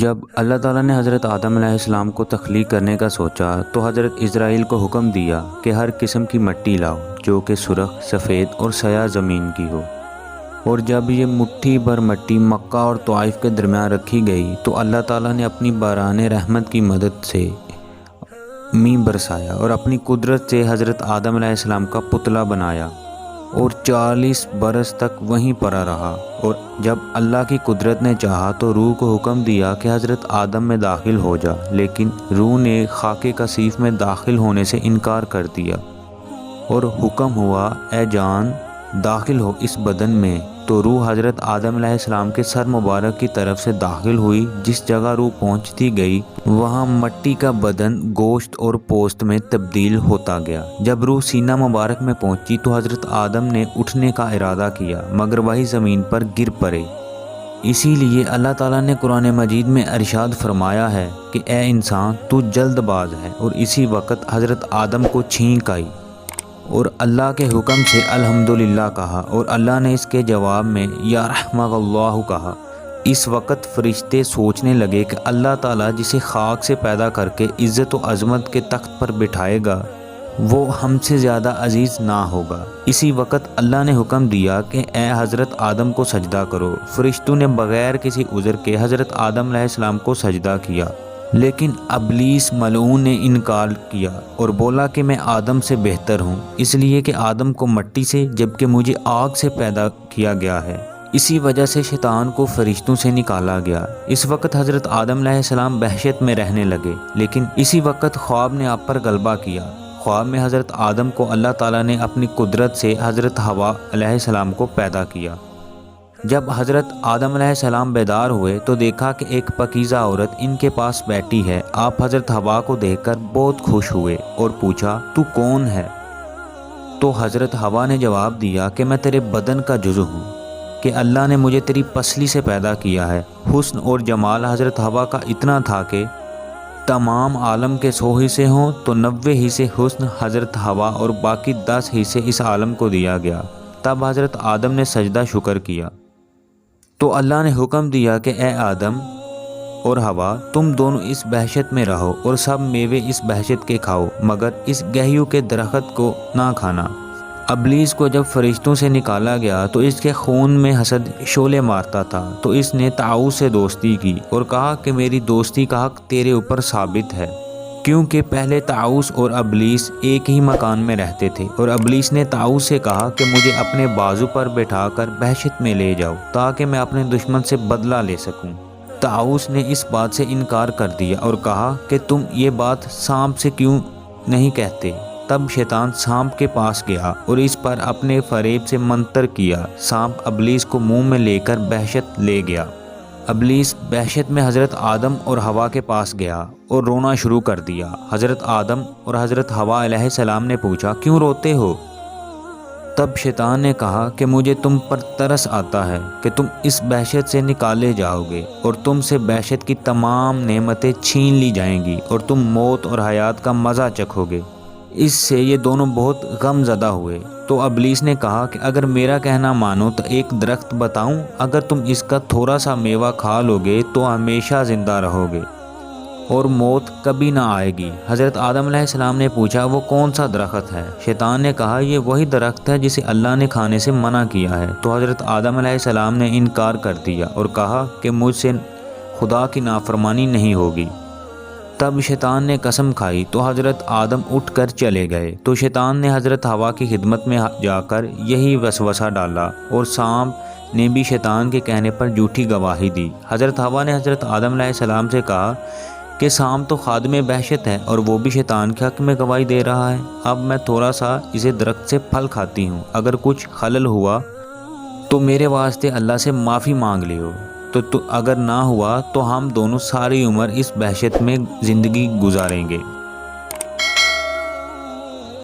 جب اللہ تعالیٰ نے حضرت آدم علیہ السلام کو تخلیق کرنے کا سوچا تو حضرت اسرائیل کو حکم دیا کہ ہر قسم کی مٹی لاؤ جو کہ سرخ، سفید اور سیاہ زمین کی ہو۔ اور جب یہ مٹھی بھر مٹی مکہ اور طائف کے درمیان رکھی گئی تو اللہ تعالیٰ نے اپنی باران رحمت کی مدد سے مینہ برسایا اور اپنی قدرت سے حضرت آدم علیہ السلام کا پتلا بنایا اور 40 برس تک وہیں پڑا رہا۔ اور جب اللہ کی قدرت نے چاہا تو روح کو حکم دیا کہ حضرت آدم میں داخل ہو جا، لیکن روح نے خاک کثیف میں داخل ہونے سے انکار کر دیا اور حکم ہوا اے جان داخل ہو اس بدن میں۔ تو روح حضرت آدم علیہ السلام کے سر مبارک کی طرف سے داخل ہوئی۔ جس جگہ روح پہنچتی گئی وہاں مٹی کا بدن گوشت اور پوست میں تبدیل ہوتا گیا۔ جب روح سینہ مبارک میں پہنچی تو حضرت آدم نے اٹھنے کا ارادہ کیا مگر وہی زمین پر گر پڑے۔ اسی لیے اللہ تعالیٰ نے قرآن مجید میں ارشاد فرمایا ہے کہ اے انسان تو جلد باز ہے، اور اسی وقت حضرت آدم کو چھینک آئی اور اللہ کے حکم سے الحمدللہ کہا، اور اللہ نے اس کے جواب میں یا رحمک اللہ کہا۔ اس وقت فرشتے سوچنے لگے کہ اللہ تعالیٰ جسے خاک سے پیدا کر کے عزت و عظمت کے تخت پر بٹھائے گا وہ ہم سے زیادہ عزیز نہ ہوگا۔ اسی وقت اللہ نے حکم دیا کہ اے حضرت آدم کو سجدہ کرو۔ فرشتوں نے بغیر کسی عذر کے حضرت آدم علیہ السلام کو سجدہ کیا، لیکن ابلیس ملعون نے انکار کیا اور بولا کہ میں آدم سے بہتر ہوں، اس لیے کہ آدم کو مٹی سے جبکہ مجھے آگ سے پیدا کیا گیا ہے۔ اسی وجہ سے شیطان کو فرشتوں سے نکالا گیا۔ اس وقت حضرت آدم علیہ السلام وحشت میں رہنے لگے، لیکن اسی وقت خواب نے آپ پر غلبہ کیا۔ خواب میں حضرت آدم کو اللہ تعالیٰ نے اپنی قدرت سے حضرت حوا علیہ السلام کو پیدا کیا۔ جب حضرت آدم علیہ السلام بیدار ہوئے تو دیکھا کہ ایک پاکیزہ عورت ان کے پاس بیٹھی ہے۔ آپ حضرت حوا کو دیکھ کر بہت خوش ہوئے اور پوچھا تو کون ہے؟ تو حضرت حوا نے جواب دیا کہ میں تیرے بدن کا جزو ہوں، کہ اللہ نے مجھے تیری پسلی سے پیدا کیا ہے۔ حسن اور جمال حضرت حوا کا اتنا تھا کہ تمام عالم کے 100 حصے ہوں تو 90 حصے حسن حضرت حوا اور باقی 10 حصے اس عالم کو دیا گیا۔ تب حضرت آدم نے سجدہ شکر کیا تو اللہ نے حکم دیا کہ اے آدم اور حوا تم دونوں اس بہشت میں رہو اور سب میوے اس بہشت کے کھاؤ مگر اس گہیوں کے درخت کو نہ کھانا۔ ابلیس کو جب فرشتوں سے نکالا گیا تو اس کے خون میں حسد شعلے مارتا تھا، تو اس نے طاؤس سے دوستی کی اور کہا کہ میری دوستی کا حق تیرے اوپر ثابت ہے، کیونکہ پہلے طاؤس اور ابلیس ایک ہی مکان میں رہتے تھے۔ اور ابلیس نے طاؤس سے کہا کہ مجھے اپنے بازو پر بٹھا کر بہشت میں لے جاؤ تاکہ میں اپنے دشمن سے بدلہ لے سکوں۔ طاؤس نے اس بات سے انکار کر دیا اور کہا کہ تم یہ بات سانپ سے کیوں نہیں کہتے؟ تب شیطان سانپ کے پاس گیا اور اس پر اپنے فریب سے منتر کیا۔ سانپ ابلیس کو منہ میں لے کر بہشت لے گیا۔ ابلیس بہشت میں حضرت آدم اور حوا کے پاس گیا اور رونا شروع کر دیا۔ حضرت آدم اور حضرت حوا علیہ السلام نے پوچھا کیوں روتے ہو؟ تب شیطان نے کہا کہ مجھے تم پر ترس آتا ہے کہ تم اس بہشت سے نکالے جاؤ گے اور تم سے بہشت کی تمام نعمتیں چھین لی جائیں گی اور تم موت اور حیات کا مزہ چکھو گے۔ اس سے یہ دونوں بہت غم زدہ ہوئے۔ تو ابلیس نے کہا کہ اگر میرا کہنا مانو تو ایک درخت بتاؤں، اگر تم اس کا تھوڑا سا میوہ کھا لو گے تو ہمیشہ زندہ رہو گے اور موت کبھی نہ آئے گی۔ حضرت آدم علیہ السلام نے پوچھا وہ کون سا درخت ہے؟ شیطان نے کہا یہ وہی درخت ہے جسے اللہ نے کھانے سے منع کیا ہے۔ تو حضرت آدم علیہ السلام نے انکار کر دیا اور کہا کہ مجھ سے خدا کی نافرمانی نہیں ہوگی۔ تب شیطان نے قسم کھائی تو حضرت آدم اٹھ کر چلے گئے۔ تو شیطان نے حضرت حوا کی خدمت میں جا کر یہی وسوسہ ڈالا اور سانپ نے بھی شیطان کے کہنے پر جھوٹی گواہی دی۔ حضرت حوا نے حضرت آدم علیہ السلام سے کہا کہ سانپ تو خادم بہشت ہے اور وہ بھی شیطان کے حق میں گواہی دے رہا ہے۔ اب میں تھوڑا سا اسے درخت سے پھل کھاتی ہوں، اگر کچھ خلل ہوا تو میرے واسطے اللہ سے معافی مانگ لیو، تو اگر نہ ہوا تو ہم دونوں ساری عمر اس بہشت میں زندگی گزاریں گے۔